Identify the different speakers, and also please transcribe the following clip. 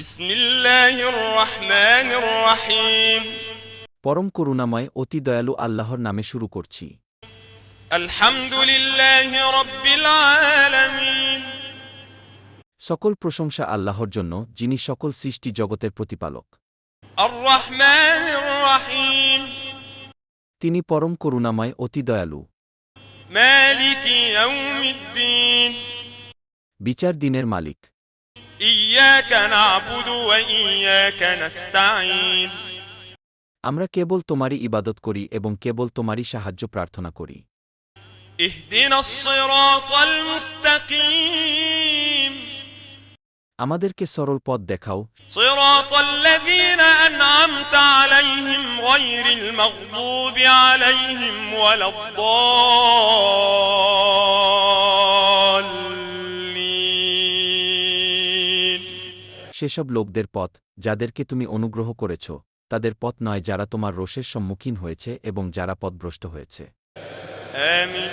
Speaker 1: بسم الله الرحمن الرحيم
Speaker 2: পরম করুণাময় অতি দয়ালু আল্লাহর নামে শুরু করছি।
Speaker 1: الحمد لله رب العالمين
Speaker 2: সকল প্রশংসা আল্লাহর জন্য, যিনি সকল সৃষ্টি জগতের প্রতিপালক।
Speaker 1: الرحمن الرحيم
Speaker 2: তিনি পরম করুণাময় অতি দয়ালু।
Speaker 1: مالك يوم الدين
Speaker 2: বিচার দিনের মালিক।
Speaker 1: إياك نعبد وإياك نستعين
Speaker 2: আমরা কেবল তোমারই ইবাদত করি এবং কেবল তোমারই সাহায্য প্রার্থনা করি।
Speaker 1: اهدنا الصراط المستقيم
Speaker 2: আমাদেরকে সরল পথ দেখাও,
Speaker 1: صراط الذين أنعمت عليهم غير المغضوب عليهم ولا الضالين
Speaker 2: সেসব লোকদের পথ যাদেরকে তুমি অনুগ্রহ করেছ, তাদের পথ নয় যারা তোমার রোষের সম্মুখীন হয়েছে এবং যারা পথভ্রষ্ট হয়েছে।
Speaker 1: آمين